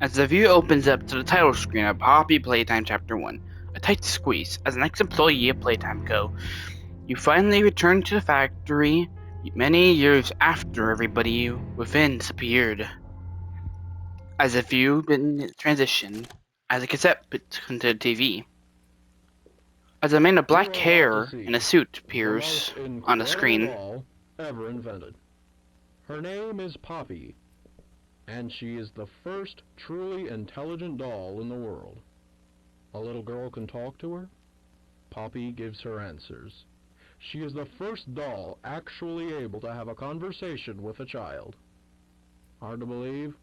As the view opens up to the title screen of Poppy Playtime Chapter 1, a tight squeeze. As an ex-employee of Playtime Co., you finally return to the factory many years after everybody within disappeared. As the view been transitioned, as a cassette put into the TV. As a man with black hair and a suit appears on the screen. Doll ever invented. Her name is Poppy, and she is the first truly intelligent doll in the world. A little girl can talk to her. Poppy gives her answers. She is the first doll actually able to have a conversation with a child. Hard to believe?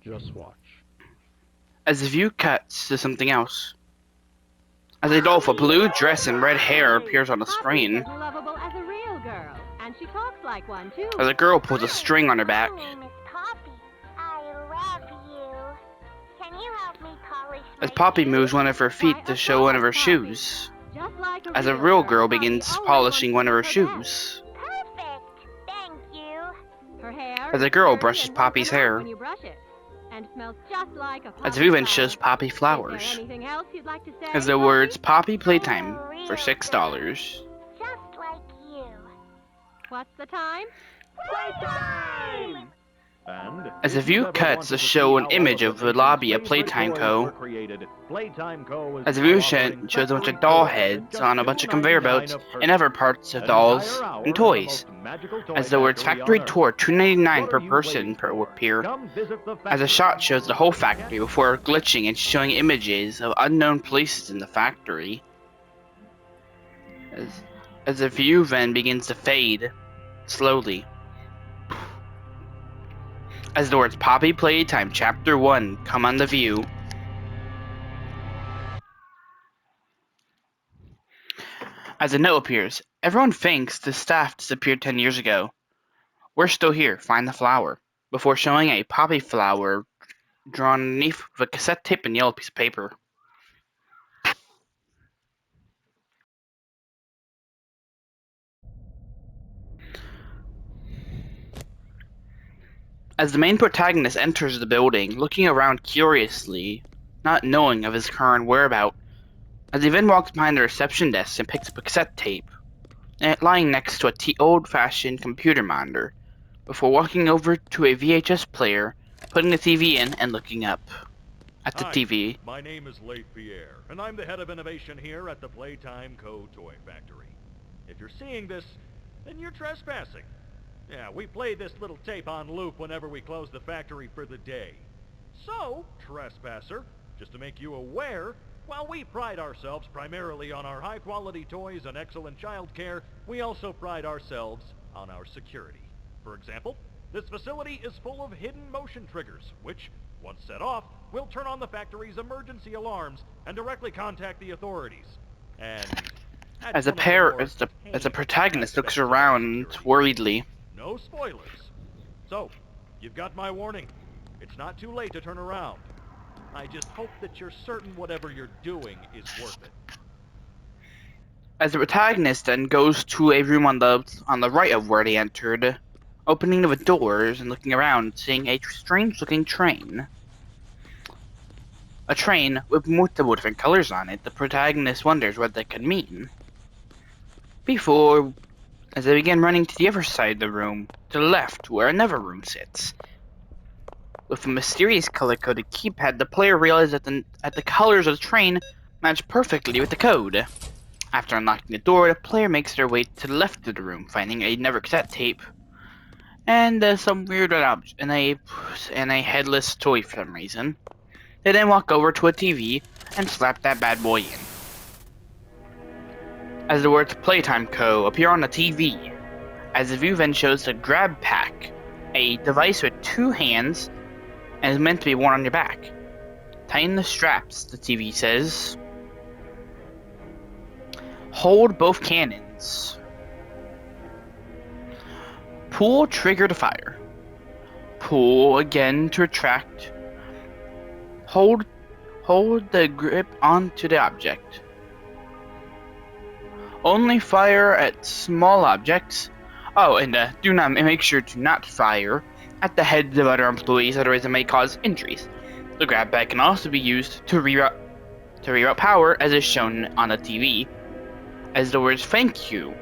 Just watch. As the view cuts to something else. As a doll with a blue dress and red hair appears on the screen. Poppy's as lovable as a real girl, and she talks like one too. As a girl pulls a string on her back. My name is Poppy. I love you. Can you help me polish As my Poppy shoes? moves one of her feet to show one of her shoes. Just like As a real girl begins polishing one of her shoes. Perfect. Thank you. Her hair As a is girl curly brushes and Poppy's won't come out hair. when you brush it, and smells just like a As poppy the view then flower. shows Poppy Is flowers. there anything else you'd like to say, As the Poppy? words Poppy Playtime for $6. Just like you. What's the time? Playtime! And As the view cuts to show an image of the lobby of Playtime Co. As the view shows a bunch of doll heads on a bunch of conveyor belts and other parts of dolls and toys. As the words Factory Tour $2.99 per person appear. As a shot shows the whole factory before glitching and showing images of unknown places in the factory. As the view then begins to fade slowly. As the words Poppy Playtime Chapter 1 come on the view. As a note appears, everyone thinks the staff disappeared 10 years ago. We're still here, find the flower. Before showing a poppy flower drawn underneath with a cassette tape and yellow piece of paper. As the main protagonist enters the building, looking around curiously, not knowing of his current whereabouts, as he then walks behind the reception desk and picks up a cassette tape, lying next to a old-fashioned computer monitor, before walking over to a VHS player, putting the TV in and looking up at the Hi, TV. my name is Leif Pierre, and I'm the head of innovation here at the Playtime Co. Toy Factory. If you're seeing this, then you're trespassing. Yeah, we play this little tape on loop whenever we close the factory for the day. So, trespasser, just to make you aware, while we pride ourselves primarily on our high-quality toys and excellent child care, we also pride ourselves on our security. For example, this facility is full of hidden motion triggers, which, once set off, will turn on the factory's emergency alarms and directly contact the authorities. And As the protagonist looks around worriedly. No spoilers. So, you've got my warning. It's not too late to turn around. I just hope that you're certain whatever you're doing is worth it. As the protagonist then goes to a room on the right of where they entered, opening the doors and looking around, seeing a strange-looking train. A train with multiple different colors on it. The protagonist wonders what that could mean. As they begin running to the other side of the room, to the left, where another room sits. With a mysterious color-coded keypad, the player realizes that the colors of the train match perfectly with the code. After unlocking the door, the player makes their way to the left of the room, finding another cassette tape and some weird object and a headless toy for some reason. They then walk over to a TV and slap that bad boy in. As the words Playtime Co. appear on the TV, as the view then shows the grab pack, a device with two hands and is meant to be worn on your back. Tighten the straps, the TV says. Hold both cannons. Pull trigger to fire. Pull again to retract. Hold the grip onto the object. Only fire at small objects. Oh, and do not make sure to not fire at the heads of other employees, otherwise it may cause injuries. The grab bag can also be used to reroute power, as is shown on the TV, as the words "Thank you.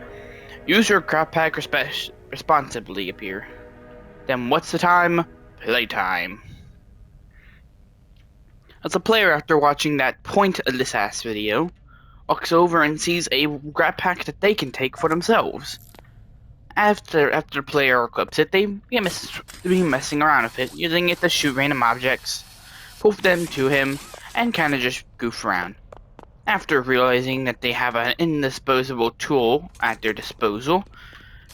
Use your grab bag responsibly" appear. Then what's the time? Playtime. As a player, after watching that pointless ass video, walks over and sees a grab pack that they can take for themselves. After the player equips it, they begin messing around with it, using it to shoot random objects, poof them to him, and kinda just goof around. After realizing that they have an indisposable tool at their disposal,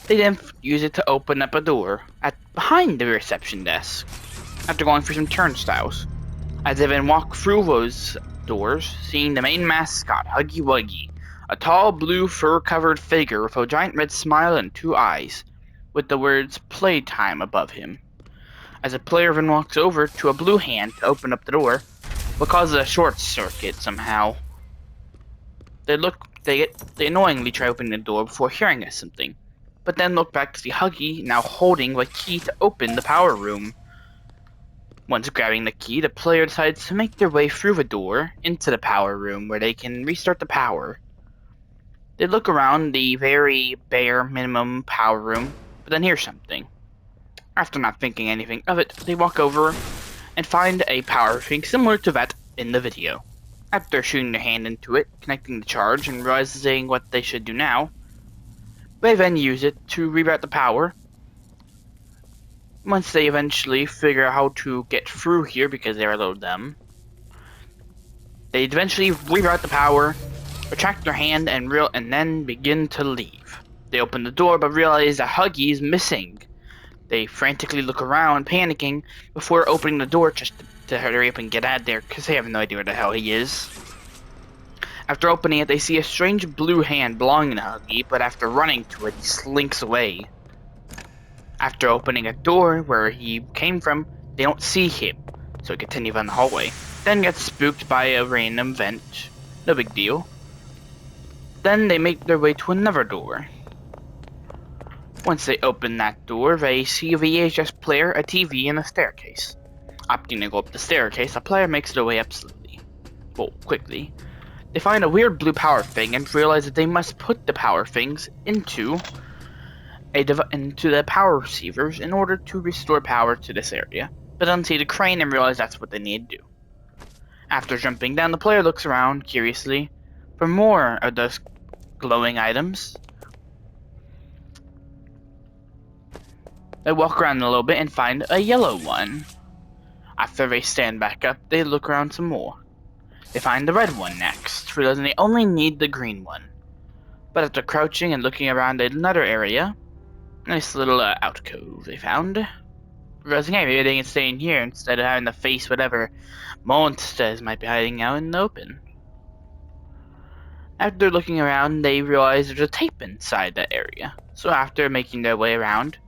they then use it to open up a door behind the reception desk, after going through some turnstiles. As they then walk through those doors, seeing the main mascot, Huggy Wuggy, a tall blue fur-covered figure with a giant red smile and 2 eyes, with the words "Playtime" above him. As a player then walks over to a blue hand to open up the door, but causes a short circuit somehow. They annoyingly try opening the door before hearing something, but then look back to see Huggy now holding the key to open the power room. Once grabbing the key, the player decides to make their way through the door into the power room where they can restart the power. They look around the very bare minimum power room, but then hear something. After not thinking anything of it, they walk over and find a power thing similar to that in the video. After shooting their hand into it, connecting the charge, and realizing what they should do now, they then use it to reroute the power. Once they eventually figure out how to get through here because they're a little dumb, they eventually reroute the power, retract their hand, and then begin to leave. They open the door but realize that Huggy is missing. They frantically look around, panicking, before opening the door just to hurry up and get out of there because they have no idea where the hell he is. After opening it, they see a strange blue hand belonging to Huggy, but after running to it, he slinks away. After opening a door where he came from, they don't see him, so continue on the hallway. Then get spooked by a random vent. No big deal. Then they make their way to another door. Once they open that door, they see a VHS player, a TV, and a staircase. Opting to go up the staircase, the player makes their way up quickly. They find a weird blue power thing and realize that they must put the power things into the power receivers in order to restore power to this area, but then see the crane and realize that's what they need to do. After jumping down, the player looks around curiously for more of those glowing items. They walk around a little bit and find a yellow one. After they stand back up, they look around some more. They find the red one next, realizing they only need the green one. But after crouching and looking around another area, nice little alcove they found, realizing, hey, maybe they can stay in here instead of having to face whatever monsters might be hiding out in the open. After looking around, they realize there's a tape inside that area. So after making their way around,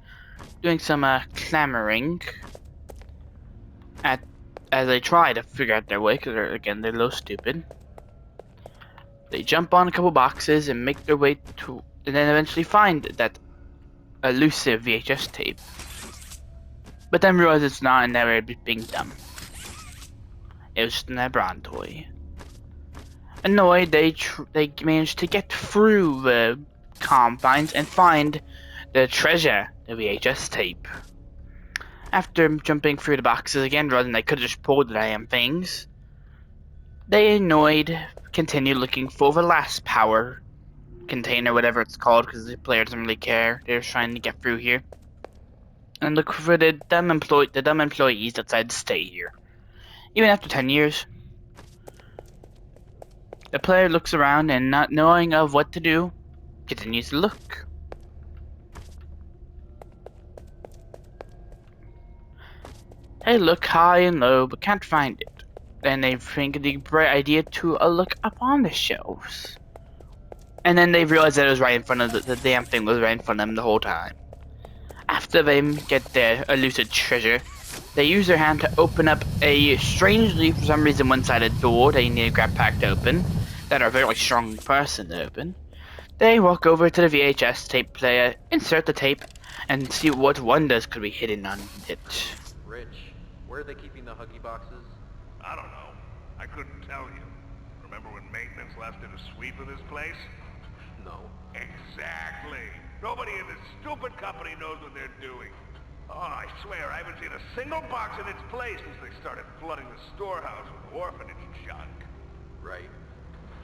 doing some clamoring as they try to figure out their way, because they're a little stupid, they jump on a couple boxes and make their way to, and then eventually find that elusive VHS tape. But then realize it's not, and they're being dumb. It was just an Ebron toy. Annoyed, they managed to get through the confines and find the treasure, the VHS tape. After jumping through the boxes again, realizing they could have just pulled the damn things, they annoyed continue looking for the last power container, whatever it's called, because the player doesn't really care. They're just trying to get through here. And look for the dumb employees that decided to stay here. Even after 10 years. The player looks around and, not knowing of what to do, continues to look. They look high and low, but can't find it. Then they think of the bright idea to look up on the shelves. And then they realize that it was right in front of the damn thing was right in front of them the whole time. After they get their elusive treasure, they use their hand to open up a strangely, for some reason, one-sided door they need a grab pack to open, that are a very strong person to open. They walk over to the VHS tape player, insert the tape, and see what wonders could be hidden on it. Rich, where are they keeping the Huggy boxes? I don't know. I couldn't tell you. Remember when maintenance left did a sweep of this place? No. Exactly. Nobody in this stupid company knows what they're doing. Oh, I swear, I haven't seen a single box in its place since they started flooding the storehouse with orphanage junk. Right.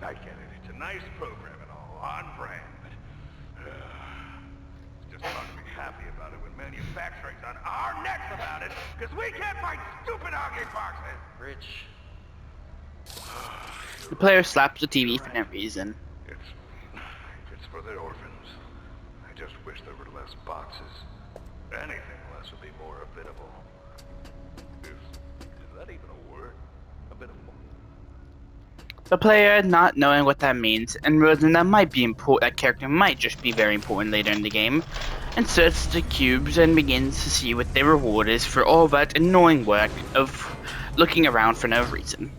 I get it. It's a nice program and all, on brand, but... it's just hard to be happy about it when manufacturing's on our necks about it, because we can't find stupid Huggy boxes! Rich. The player slaps the TV for no reason. It's for the orphans. I just wish there were less boxes. Anything less would be more habitable. Is that even a word? Habitable. The player, not knowing what that means, and realizing that might be important, that character might just be very important later in the game, inserts the cubes and begins to see what their reward is for all that annoying work of looking around for no reason.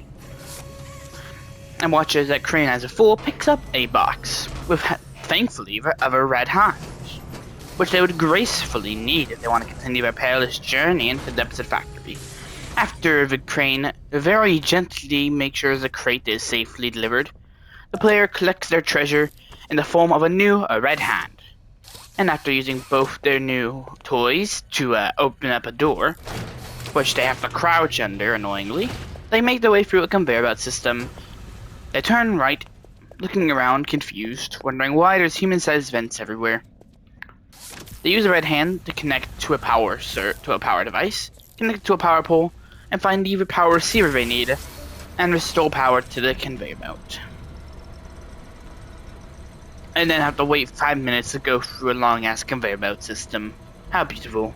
And watches that Crane as a fool picks up a box, with thankfully of a red hand, which they would gracefully need if they want to continue their perilous journey into the Deficit Factory. After the Crane very gently makes sure the crate is safely delivered, the player collects their treasure in the form of a red hand. And after using both their new toys to open up a door, which they have to crouch under annoyingly, they make their way through a conveyor belt system. They turn right, looking around confused, wondering why there's human-sized vents everywhere. They use a red hand to connect to a power device, connect it to a power pole, and find the power receiver they need, and restore power to the conveyor belt. And then have to wait 5 minutes to go through a long-ass conveyor belt system. How beautiful.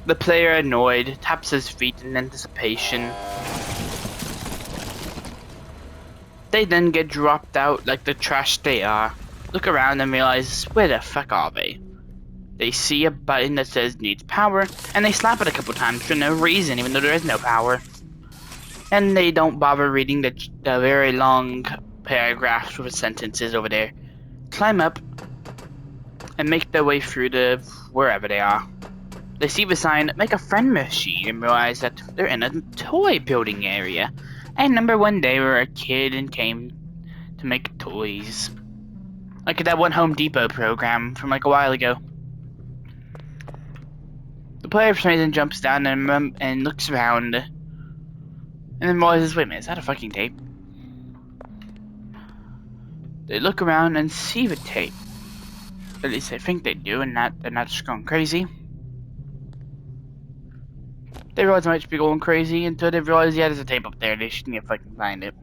The player, annoyed, taps his feet in anticipation. They then get dropped out like the trash they are. Look around and realize, where the fuck are they? They see a button that says needs power, and they slap it a couple times for no reason, even though there is no power. And they don't bother reading the very long paragraphs with sentences over there. Climb up and make their way through to wherever they are. They see the sign, make a friend machine, and realize that they're in a toy building area. I remember one day we were a kid and came to make toys. Like that one Home Depot program from like a while ago. The player for some reason jumps down and looks around. And then realizes, wait a minute, is that a fucking tape? They look around and see the tape. At least they think they do, and they're not just going crazy. They realize they might be going crazy until they realize, yeah, there's a tape up there. They shouldn't get fucking find it.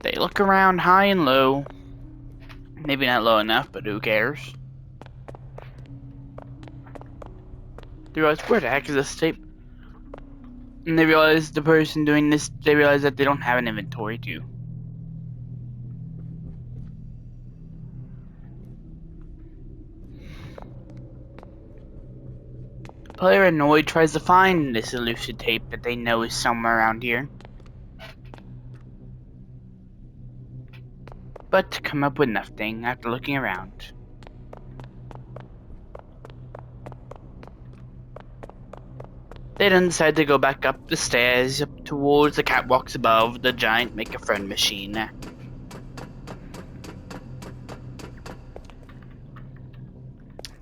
They look around high and low. Maybe not low enough, but who cares? They realize, where the heck is this tape? And they realize the person doing this, they realize that they don't have an inventory too. Player annoyed tries to find this elusive tape that they know is somewhere around here, but come up with nothing after looking around. They then decide to go back up the stairs up towards the catwalks above the giant make-a-friend machine.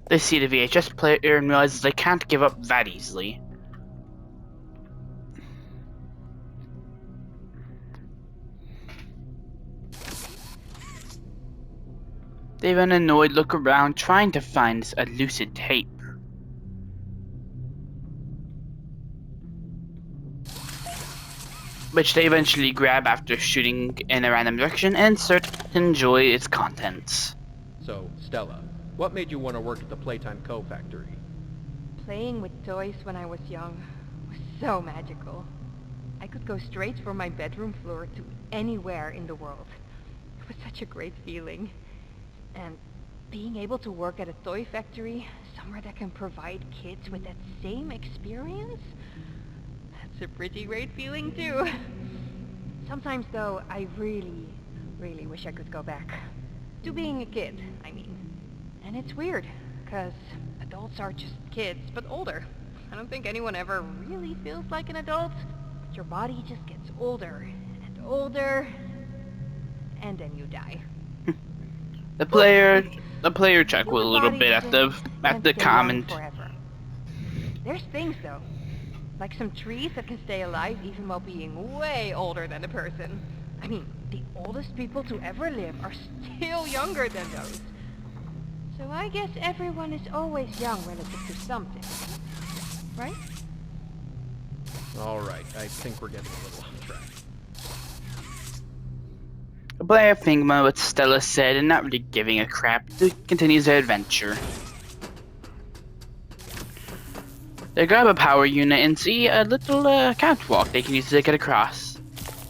They see the VHS player and realize they can't give up that easily. They then annoyed look around trying to find this elusive tape. Which they eventually grab after shooting in a random direction and insert to enjoy its contents. So, Stella, what made you want to work at the Playtime Co. factory? Playing with toys when I was young was so magical. I could go straight from my bedroom floor to anywhere in the world. was such a great feeling. And being able to work at a toy factory, somewhere that can provide kids with that same experience, that's a pretty great feeling too. Sometimes though, I really, really wish I could go back. To being a kid, I mean. And it's weird, because adults are just kids, but older. I don't think anyone ever really feels like an adult, but your body just gets older and older, and then you die. The player chuckled a little bit at the comment. Forever. There's things though, like some trees that can stay alive even while being way older than a person. I mean, the oldest people to ever live are still younger than those. So I guess everyone is always young relative to something. Right? Alright, I think we're getting a little off track. The player thinking about what Stella said and not really giving a crap, continues their adventure. They grab a power unit and see a little catwalk they can use to get across.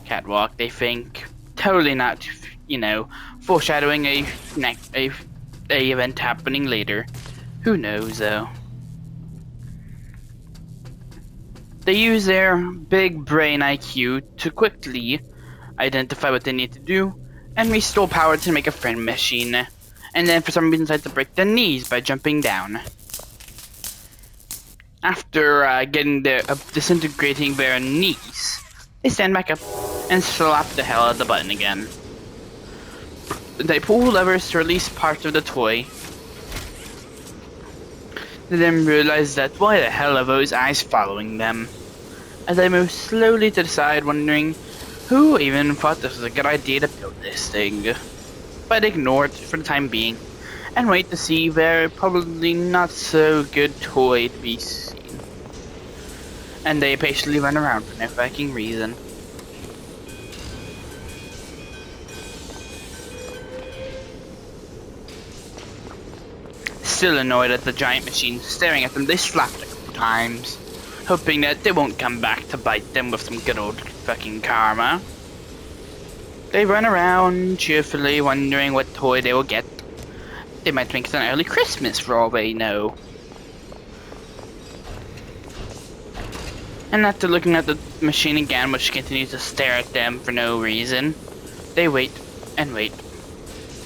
Catwalk, they think, totally not, foreshadowing a event happening later. Who knows though? They use their big brain IQ to quickly identify what they need to do and restore power to make a friend machine, and then for some reason decide to break their knees by jumping down. After disintegrating their knees, they stand back up and slap the hell out of the button again. They pull levers to release part of the toy. They then realize that why the hell are those eyes following them? As they move slowly to the side, wondering who even thought this was a good idea to build this thing. But ignore it for the time being, and wait to see their probably not so good toy to be seen. And they patiently run around for no fucking reason. Still annoyed at the giant machine staring at them, they slap it a couple times, hoping that they won't come back to bite them with some good old fucking karma. They run around cheerfully, wondering what toy they will get. They might think it's an early Christmas for all they know. And after looking at the machine again, which continues to stare at them for no reason, they wait and wait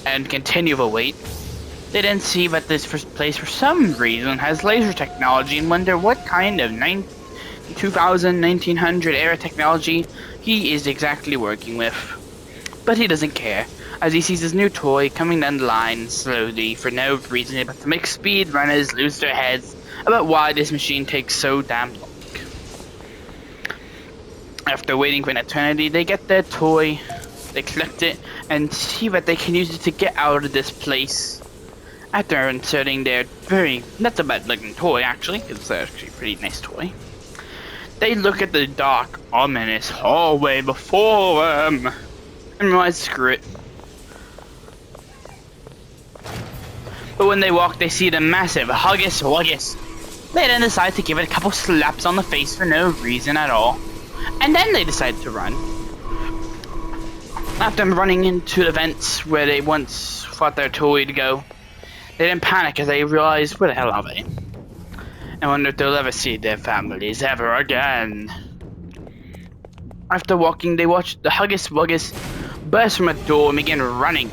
and continue to wait. They then see that this place for some reason has laser technology and wonder what kind of 1900 era technology he is exactly working with. But he doesn't care, as he sees his new toy coming down the line slowly for no reason but to make speedrunners lose their heads about why this machine takes so damn long. After waiting for an eternity, they get their toy, they collect it, and see that they can use it to get out of this place. After inserting their not a bad looking toy actually, it's actually a pretty nice toy. They look at the dark, ominous hallway before them, and realize, screw it. But when they walk, they see the massive Huggus Wuggus. They then decide to give it a couple slaps on the face for no reason at all. And then they decide to run. After running into the vents where they once thought their toy to go, they then panic as they realize where the hell are they? And wonder if they'll ever see their families ever again. After walking, they watch the Huggus Wuggus burst from a door and begin running.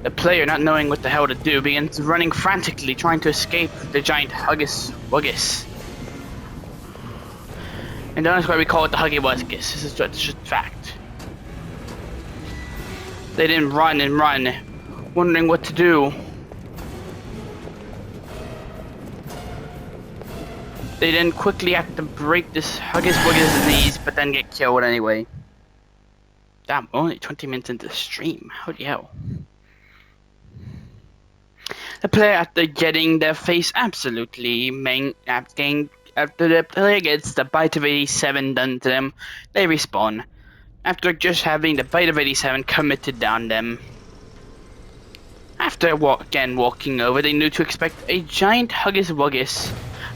The player, not knowing what the hell to do, begins running frantically, trying to escape the giant Huggus Wuggus. And that's why we call it the Huggy Wuggus. This is just fact. They then run and run, wondering what to do. They then quickly have to break this Huggus Wuggus' knees, but then get killed anyway. Damn, only 20 minutes into the stream. Holy hell. The player, after getting their face absolutely after the player gets the bite of 87 done to them, they respawn. After just having the bite of 87 committed on them. After again walking over, they knew to expect a giant Huggus Wuggus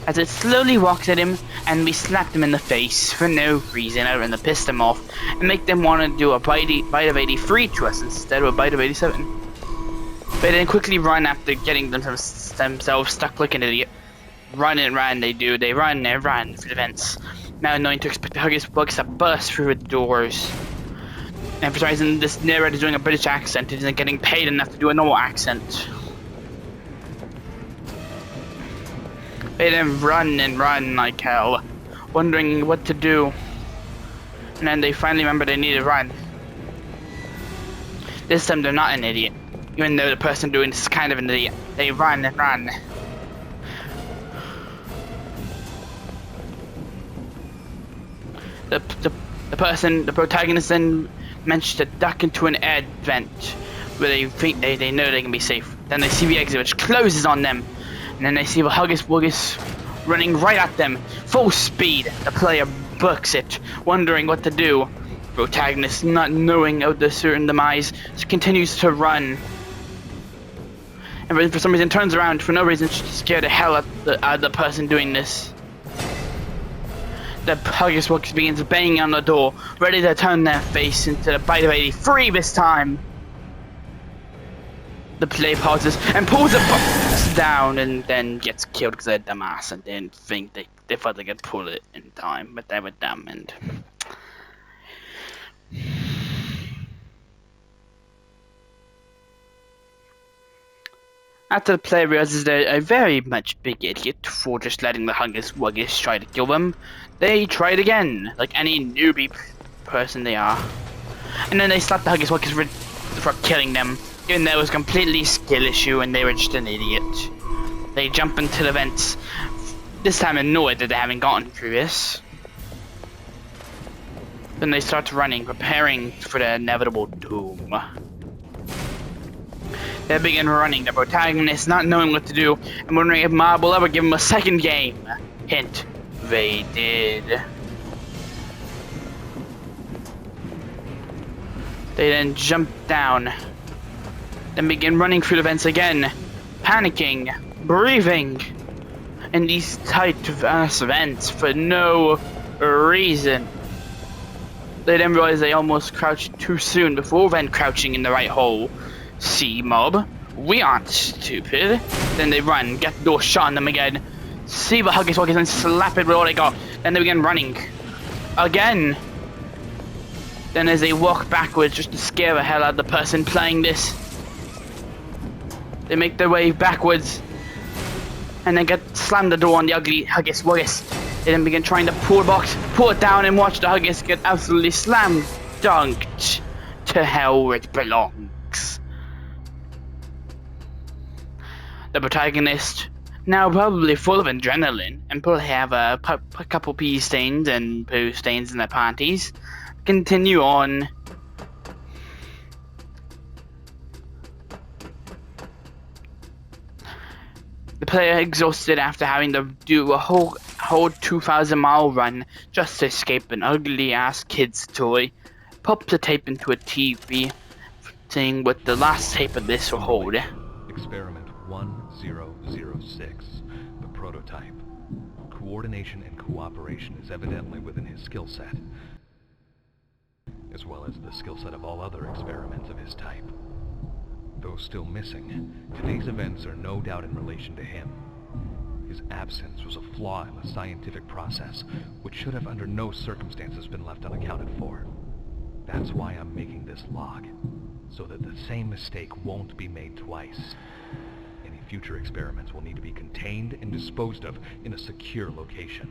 as it slowly walks at him, and we slap them in the face for no reason other than to piss them off and make them want to do a bite of 83 to us instead of a bite of 87. They then quickly run after getting themselves stuck like an idiot. Run and run, they do. They run and run for the vents. Now knowing to expect the Huggies bugs to burst through the doors. And for some reason, this narrator is doing a British accent. He isn't getting paid enough to do a normal accent. They then run and run like hell, wondering what to do. And then they finally remember they need to run. This time they're not an idiot. Even though the person doing this is kind of an idiot. They run and run. The protagonist then manages to duck into an air vent where they think they know they can be safe. Then they see the exit which closes on them. And then they see the Huggies Wuggies running right at them, full speed. The player books it, wondering what to do. The protagonist, not knowing of the certain demise, continues to run. And for some reason turns around for no reason to scare the hell out of the person doing this. The Huggies Wuggies begins banging on the door, ready to turn their face into the bite of 83 this time. The play pauses and pulls the box down and then gets killed because they're dumbass and didn't think they thought they could pull it in time, but they were dumb and... After the player realizes they're a very much big idiot for just letting the Huggies Wuggies try to kill them, they try it again, like any newbie person they are. And then they slap the Huggies Wuggies for killing them, even though it was completely skill issue and they were just an idiot. They jump into the vents, this time annoyed that they haven't gotten through this. Then they start running, preparing for the inevitable doom. They begin running, the protagonist not knowing what to do and wondering if Mob will ever give him a second game. Hint, they did. They then jump down, then begin running through the vents again, panicking, breathing in these tight vents for no reason. They then realize they almost crouched too soon before then crouching in the right hole. See, Mob, we aren't stupid. Then they run, get the door shut on them again. See the Huggies Wuggies and slap it with all they got. Then they begin running. Again. Then as they walk backwards just to scare the hell out of the person playing this, they make their way backwards. And then slam the door on the ugly Huggies Wuggies. They then begin trying to pull the box, pull it down and watch the Huggies get absolutely slam dunked to hell where it belongs. The protagonist, now probably full of adrenaline and probably have a couple pee stains and poo stains in their panties, continue on. The player, exhausted after having to do a whole 2,000-mile run just to escape an ugly-ass kid's toy, pops the tape into a TV, seeing what the last tape of this will hold. Experiment 1006, the prototype. Coordination and cooperation is evidently within his skill set, as well as the skill set of all other experiments of his type. Though still missing, today's events are no doubt in relation to him. His absence was a flaw in the scientific process, which should have under no circumstances been left unaccounted for. That's why I'm making this log, so that the same mistake won't be made twice. Any future experiments will need to be contained and disposed of in a secure location.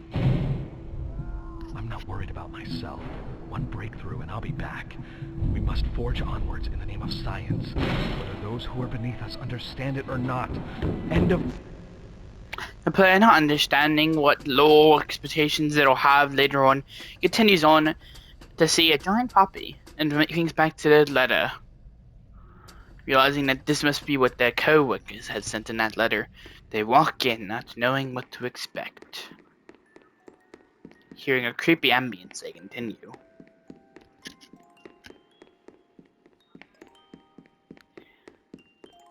I'm not worried about myself. One breakthrough and I'll be back. We must forge onwards in the name of science, whether those who are beneath us understand it or not. End of... The player, not understanding what low expectations it'll have later on, continues on to see a giant poppy and thinks back to the letter. Realizing that this must be what their co-workers had sent in that letter, they walk in not knowing what to expect. Hearing a creepy ambience, they continue.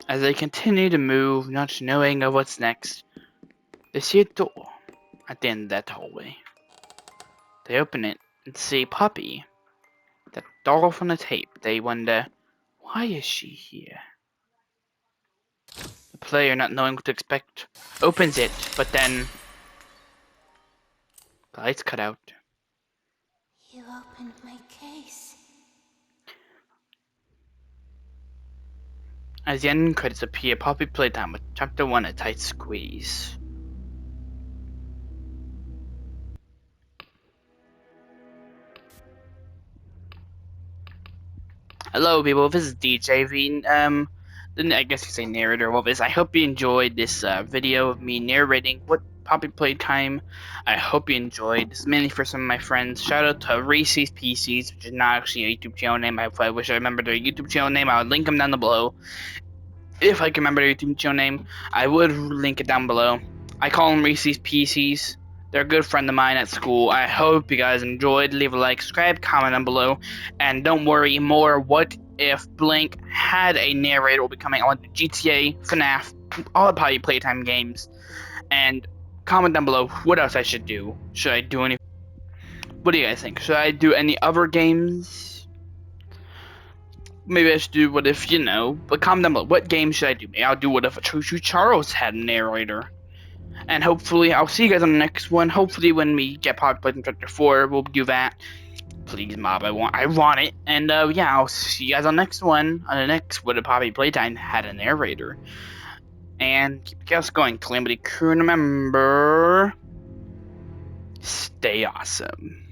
As they continue to move, not knowing of what's next, they see a door at the end of that hallway. They open it and see Poppy, that doll from the tape. They wonder, why is she here? The player, not knowing what to expect, opens it, but then the lights cut out. You opened my case. As the end credits appear, Poppy Playtime with Chapter 1, A Tight Squeeze. Hello people, this is DJV, I guess you say narrator of this. I hope you enjoyed this video of me narrating what Poppy Playtime. I hope you enjoyed. This is mainly for some of my friends. Shout out to Reese's PCs, which is not actually a YouTube channel name. I wish I remembered their YouTube channel name. I would link them down below. If I can remember their YouTube channel name, I would link it down below. I call them Reese's PCs. They're a good friend of mine at school. I hope you guys enjoyed. Leave a like, subscribe, comment down below. And don't worry more, what if Blink had a narrator will be coming on GTA, FNAF, all the Poppy Playtime games. And comment down below what else I should do. Should I do any... What do you guys think? Should I do any other games? Maybe I should do what if, you know. But comment down below. What game should I do? Maybe I'll do what if Choo Choo Charles had a narrator. And hopefully, I'll see you guys on the next one. Hopefully, when we get Poppy Playtime Chapter 4, we'll do that. Please, Mob, I want it. And, yeah, I'll see you guys on the next one. On the next, what if Poppy Playtime had a narrator. And keep the chaos going, Calamity Crew. And remember, stay awesome.